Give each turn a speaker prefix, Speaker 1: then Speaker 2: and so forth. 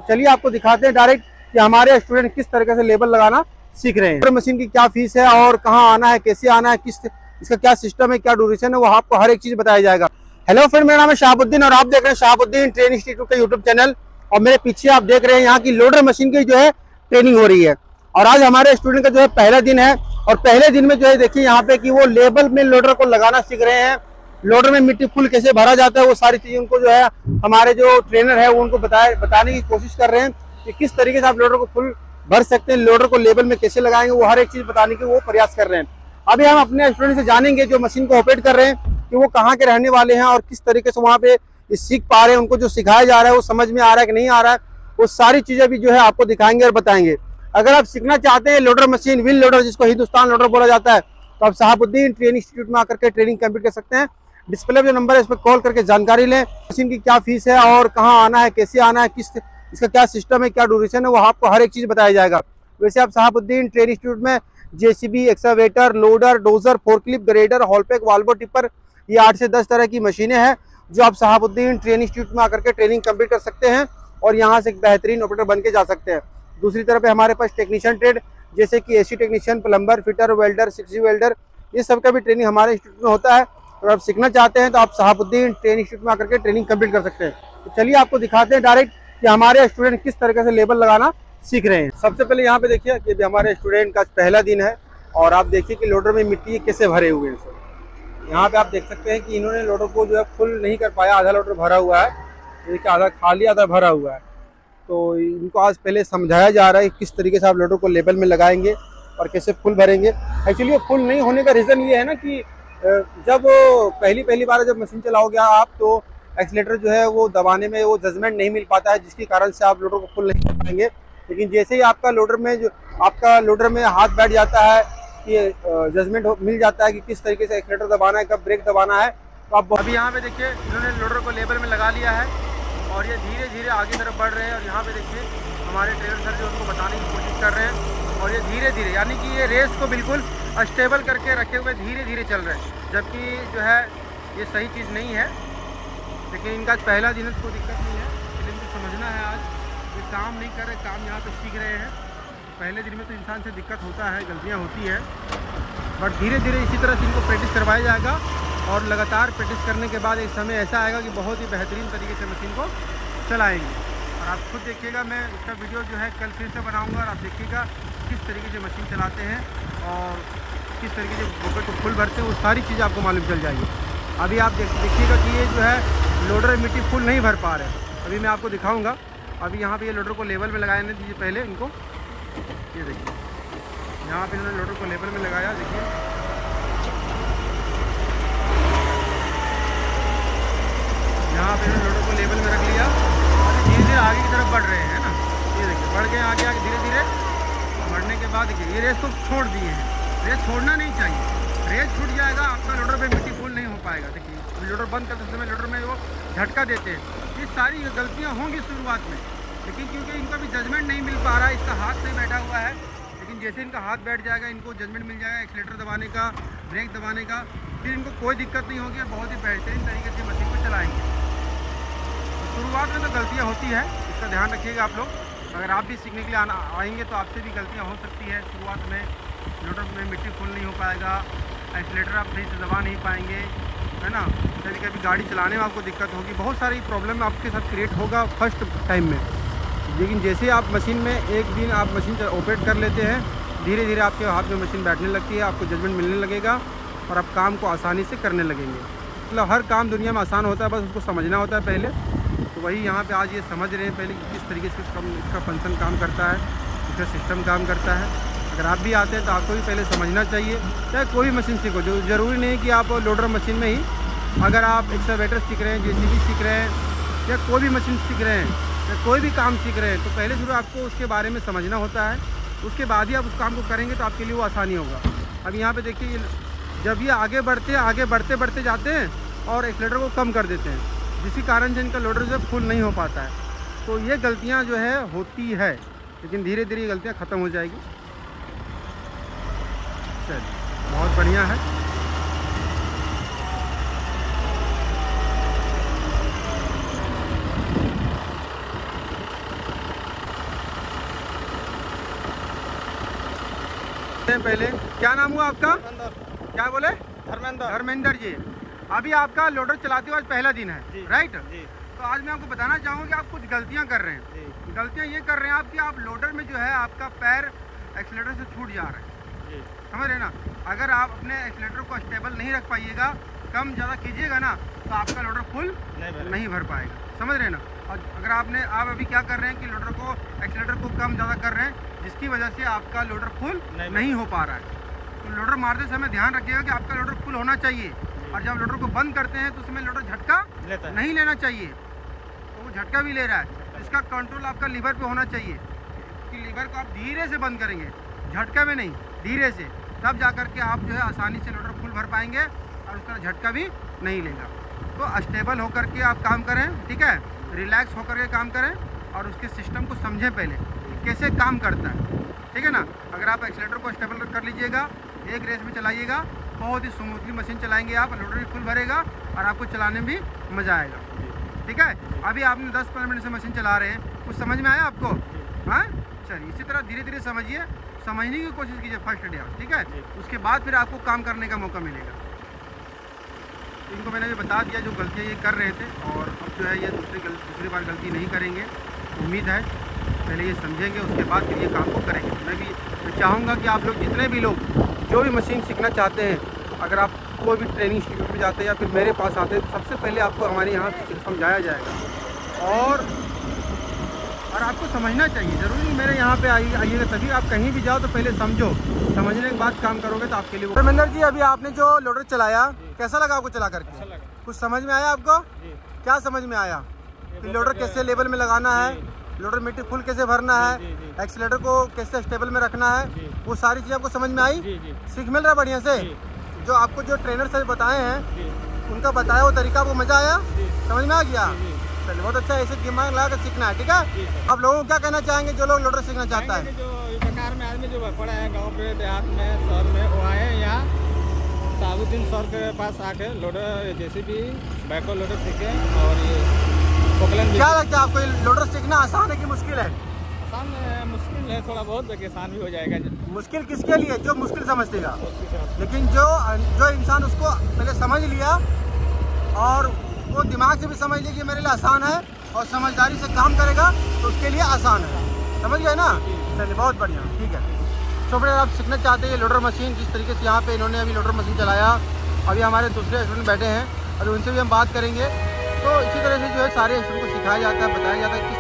Speaker 1: तो चलिए आपको दिखाते हैं डायरेक्ट कि हमारे स्टूडेंट किस तरीके से लेबल लगाना सीख रहे हैं। मशीन की क्या फीस है और कहाँ आना है, कैसे आना है, इसका क्या सिस्टम है, क्या ड्यूरेशन है, वो आपको हर एक चीज बताया जाएगा। हेलो फ्रेंड, मेरा नाम है शहाबुद्दीन और आप देख रहे हैं शहाबुद्दीन ट्रेनिंग इंस्टीट्यूट का यूट्यूब चैनल। और मेरे पीछे आप देख रहे हैं यहाँ की लोडर मशीन की जो है ट्रेनिंग हो रही है। और आज हमारे स्टूडेंट का जो है पहला दिन है और पहले दिन में जो है देखिए यहाँ पे कि वो लेबल में लोडर को लगाना सीख रहे हैं। लोडर में मिट्टी फुल कैसे भरा जाता है वो सारी चीजें उनको जो है हमारे जो ट्रेनर है वो उनको बताने की कोशिश कर रहे हैं कि किस तरीके से आप लोडर को फुल भर सकते हैं, लोडर को लेबल में कैसे लगाएंगे, वो हर एक चीज बताने की वो प्रयास कर रहे हैं। अभी हम अपने स्टूडेंट से जानेंगे जो मशीन को ऑपरेट कर रहे हैं कि वो कहाँ के रहने वाले हैं और किस तरीके से वहाँ पे सीख पा रहे हैं, उनको जो सिखाया जा रहा है वो समझ में आ रहा है कि नहीं आ रहा है, वो सारी चीजें भी जो है आपको दिखाएंगे और बताएंगे। अगर आप सीखना चाहते हैं लोडर मशीन, व्हील लोडर जिसको हिंदुस्तान लोडर बोला जाता है, तो आप शहाबुद्दीन ट्रेनिंग इंस्टीट्यूट में आकर के ट्रेनिंग कंप्लीट कर सकते हैं। डिस्प्ले पे जो नंबर है इस पर कॉल करके जानकारी लें, मशीन की क्या फीस है और कहाँ आना है, कैसे आना है, इसका क्या सिस्टम है, क्या ड्यूरेशन है, वो आपको हर एक चीज बताया जाएगा। वैसे आप शहाबुद्दीन ट्रेनिंग इंस्टीट्यूट में JCB, excavator, loader, dozer, forklift, grader, haul pack, Volvo tipper, ये 8 से 10 तरह की मशीनें हैं जो आप शहाबुद्दीन ट्रेनिंग इंस्टीट्यूट में आकर के ट्रेनिंग कंप्लीट कर सकते हैं और यहाँ से एक बेहतरीन ऑपरेटर बन के जा सकते हैं। दूसरी तरफ हमारे पास टेक्नीशियन ट्रेड जैसे कि AC technician, plumber, fitter, welder, 6G welder, ये सब का भी ट्रेनिंग हमारे इंस्टीट्यूट में होता है। और आप सीखना चाहते हैं तो आप शहाबुद्दीन ट्रेनिंग इंस्टीट्यूट में आकर के ट्रेनिंग कंप्लीट कर सकते हैं। तो चलिए आपको दिखाते हैं डायरेक्ट कि हमारे स्टूडेंट किस तरीके से लेबल लगाना सीख रहे हैं। सबसे पहले यहाँ पे देखिए कि हमारे स्टूडेंट का पहला दिन है और आप देखिए कि लोडर में मिट्टी कैसे भरे हुए हैं। यहाँ पे आप देख सकते हैं कि इन्होंने लोडर को जो है फुल नहीं कर पाया, आधा लोडर भरा हुआ है, देखिए आधा खाली आधा भरा हुआ है। तो इनको आज पहले समझाया जा रहा है किस तरीके से आप लोडर को लेबल में लगाएंगे और कैसे फुल भरेंगे। एक्चुअली फुल नहीं होने का रीज़न ये है ना कि जब पहली बार जब मशीन चलाओगे आप तो एक्सीलेटर जो है वो दबाने में वो जजमेंट नहीं मिल पाता है, जिसके कारण से आप लोडर को फुल नहीं कर पाएंगे। लेकिन जैसे ही आपका लोडर में हाथ बैठ जाता है कि जजमेंट मिल जाता है कि किस तरीके से एक्सीलेटर दबाना है, कब ब्रेक दबाना है, तो आप अभी यहाँ पे देखिए इन्होंने लोडर को लेबल में लगा लिया है और ये धीरे धीरे आगे तरफ बढ़ रहे हैं। और यहाँ पे देखिए हमारे ट्रेनर सर जो उनको बताने की कोशिश कर रहे हैं और ये धीरे धीरे यानी कि ये रेस को बिल्कुल स्टेबल करके रखे हुए धीरे धीरे चल रहे हैं, जबकि जो है ये सही चीज़ नहीं है। लेकिन इनका पहला दिन है, कोई दिक्कत नहीं है, लेकिन इनको समझना है आज ये काम नहीं कर रहे, काम यहाँ पे सीख रहे हैं। पहले दिन में तो इंसान से दिक्कत होता है, गलतियाँ होती है, बट धीरे धीरे इसी तरह से इनको प्रैक्टिस करवाया जाएगा और लगातार प्रैक्टिस करने के बाद एक समय ऐसा आएगा कि बहुत ही बेहतरीन तरीके से मशीन को चलाएंगे। और आप खुद देखिएगा, मैं इसका वीडियो जो है कल फिर से बनाऊँगा और आप देखिएगा किस तरीके से मशीन चलाते हैं और किस तरीके से बोकर को फुल भरते हैं, वो सारी चीज़ आपको मालूम चल जाएगी। अभी आप देखिएगा कि ये जो है लोडर मिट्टी फुल नहीं भर पा रहे हैं, अभी मैं आपको दिखाऊंगा। अभी यहाँ पे ये लोडर को लेवल में लगाने दीजिए पहले इनको, ये देखिए यहाँ पे इन्होंने लोडर को लेवल में लगाया, देखिए यहाँ पे इन्होंने लोडर को लेवल में रख लिया और धीरे धीरे आगे की तरफ बढ़ रहे हैं ना, ये देखिए बढ़ गए आगे आगे धीरे धीरे बढ़ने के बाद देखिए ये रेस को छोड़ दिए हैं। रेस छोड़ना नहीं चाहिए, रेस छूट जाएगा आपका लोडर पे मिट्टी फुल नहीं हो पाएगा। देखिए लोडर बंद करते समय लोडर में वो झटका देते हैं, ये सारी गलतियां होंगी शुरुआत में, लेकिन क्योंकि इनका भी जजमेंट नहीं मिल पा रहा है, इसका हाथ नहीं बैठा हुआ है। लेकिन जैसे इनका हाथ बैठ जाएगा, इनको जजमेंट मिल जाएगा एक्सीलेटर दबाने का, ब्रेक दबाने का, फिर इनको कोई दिक्कत नहीं होगी, बहुत ही बेहतरीन तरीके से मशीन को चलाएँगे। शुरुआत में तो गलतियाँ होती है, इसका ध्यान रखिएगा आप लोग। अगर आप भी सीखने के लिए आएंगे तो आपसे भी गलतियाँ हो सकती है। शुरुआत में लोडर में मिट्टी फुल नहीं हो पाएगा, एक्सीलेटर आप सही से दबा नहीं पाएंगे, है ना, कभी कभी गाड़ी चलाने में आपको दिक्कत होगी, बहुत सारी प्रॉब्लम आपके साथ क्रिएट होगा फर्स्ट टाइम में। लेकिन जैसे आप मशीन में एक दिन आप मशीन ऑपरेट कर लेते हैं, धीरे धीरे आपके हाथ में मशीन बैठने लगती है, आपको जजमेंट मिलने लगेगा और आप काम को आसानी से करने लगेंगे। मतलब हर काम दुनिया में आसान होता है, बस उसको समझना होता है पहले। तो वही यहाँ पे आज ये समझ रहे हैं पहले कि किस तरीके से इसका फंक्शन काम करता है, इसका सिस्टम काम करता है। अगर आप भी आते हैं तो आपको भी पहले समझना चाहिए, चाहे कोई भी मशीन सीखो, जो ज़रूरी नहीं कि आप लोडर मशीन में ही, अगर आप एक्सकावेटर सीख रहे हैं, जेसीबी सीख रहे हैं या कोई भी मशीन सीख रहे हैं या कोई भी काम सीख रहे हैं, तो पहले शुरू आपको उसके बारे में समझना होता है, उसके बाद ही आप उस काम को करेंगे तो आपके लिए वो आसानी होगा। अब यहाँ पे देखिए जब ये आगे बढ़ते जाते हैं और एक्सीलेटर को कम कर देते हैं, जिसके कारण से इनका लोडर जो है फुल नहीं हो पाता है। तो ये गलतियाँ जो है होती है, लेकिन धीरे धीरे ये गलतियाँ ख़त्म हो जाएगी। चलिए बहुत बढ़िया है। पहले क्या नाम हुआ आपका? क्या बोले?
Speaker 2: धर्मेंद्र
Speaker 1: जी। अभी आपका लोडर चलाते हुए आज पहला दिन है, राइट? तो आज मैं आपको बताना चाहूँगा कि आप कुछ गलतियाँ कर रहे हैं। गलतियाँ ये कर रहे हैं आप कि आप लोडर में जो है आपका पैर एक्सीलेटर से छूट जा रहा है, समझ रहे ना? अगर आप अपने एक्सीलेटर को स्टेबल नहीं रख पाइएगा, कम ज़्यादा कीजिएगा ना, तो आपका लोडर फुल नहीं भर पाएगा, समझ रहे ना? और अगर आप अभी क्या कर रहे हैं कि लोडर को एक्सीलेटर को कम ज़्यादा कर रहे हैं, जिसकी वजह से आपका लोडर फुल नहीं हो पा रहा है। तो लोडर मारते समय ध्यान रखिएगा कि आपका लोडर फुल होना चाहिए, और जब लोडर को बंद करते हैं तो उसमें लोडर झटका नहीं लेना चाहिए, तो वो झटका भी ले रहा है। इसका कंट्रोल आपका लीवर पे होना चाहिए कि लीवर को आप धीरे से बंद करेंगे, झटका में नहीं, धीरे से, तब जा कर के आप जो है आसानी से लोडर फुल भर पाएंगे और उसका झटका भी नहीं लेगा। तो स्टेबल होकर के आप काम करें, ठीक है? रिलैक्स होकर के काम करें और उसके सिस्टम को समझें पहले कैसे काम करता है, ठीक है ना? अगर आप एक्सीलेटर को स्टेबल कर लीजिएगा, एक रेस में चलाइएगा, बहुत ही स्मूथली मशीन चलाएंगे आप, लोडर भी फुल भरेगा और आपको चलाने में भी मज़ा आएगा, ठीक है? अभी आपने 10-15 मिनट से मशीन चला रहे हैं, कुछ समझ में आया आपको? हाँ, चलिए इसी तरह धीरे धीरे समझिए, समझने की कोशिश कीजिए फर्स्ट डे, ठीक है? उसके बाद फिर आपको काम करने का मौका मिलेगा। इनको मैंने भी बता दिया जो गलतियाँ ये कर रहे थे, और अब जो है ये दूसरी बार गलती नहीं करेंगे, उम्मीद है। पहले ये समझेंगे, उसके बाद फिर ये काम को करेंगे। मैं चाहूँगा कि आप लोग जितने भी लोग जो भी मशीन सीखना चाहते हैं, अगर आप कोई भी ट्रेनिंग इंस्टीट्यूट में जाते हैं या फिर मेरे पास आते हैं, तो सबसे पहले आपको हमारे यहाँ समझाया जाएगा, और आपको समझना चाहिए। ज़रूरी नहीं मेरे यहाँ पे आइएगा तभी, आप कहीं भी जाओ तो पहले समझो, समझने के बाद काम करोगे तो आपके लिए। धर्मेंद्र जी, अभी आपने जो लोडर चलाया, कैसा लगा आपको चला करके? अच्छा लगा। कुछ समझ में आया आपको? क्या समझ में आया कि लोडर कैसे लेवल में लगाना है, लोडर मिट्टी फुल कैसे भरना है, एक्सीलेटर को कैसे स्टेबल में रखना है, वो सारी चीज़ आपको समझ में आई? सीख मिल रहा है बढ़िया से? जो आपको जो ट्रेनर से बताए हैं, उनका बताया वो तरीका आपको मज़ा आया, समझ में आ गया? चलिए, बहुत अच्छा, ऐसे दिमाग लगा कर सीखना है, ठीक है? आप लोगों को क्या कहना चाहेंगे जो लोग लोडर सीखना चाहता है?
Speaker 2: जो बेकार में आदमी जो पड़ा है गाँव पे, देहात में, शहर में, वो आए यहाँ साबुद्दीन सर के पास आके लोडर जेसीबी बैको लोडर सीखे। और ये क्या
Speaker 1: लगता है आपको, लोडर सीखना आसान है कि मुश्किल है?
Speaker 2: आसान मुश्किल है थोड़ा बहुत, लेकिन आसान भी हो जाएगा।
Speaker 1: मुश्किल किसके लिए? जो मुश्किल समझतेगा, लेकिन जो इंसान उसको पहले समझ लिया और वो दिमाग से भी समझ लिया कि मेरे लिए आसान है और समझदारी से काम करेगा तो उसके लिए आसान है, समझ गए ना? चलिए, बहुत बढ़िया, ठीक है। तो फिर आप सीखना चाहते हैं लोडर मशीन किस तरीके से, यहाँ पे इन्होंने अभी लोडर मशीन चलाया, अभी हमारे दूसरे स्टूडेंट बैठे हैं, अभी उनसे भी हम बात करेंगे। तो इसी तरह से जो है सारे स्टूडेंट को सिखाया जाता है, बताया जाता है किस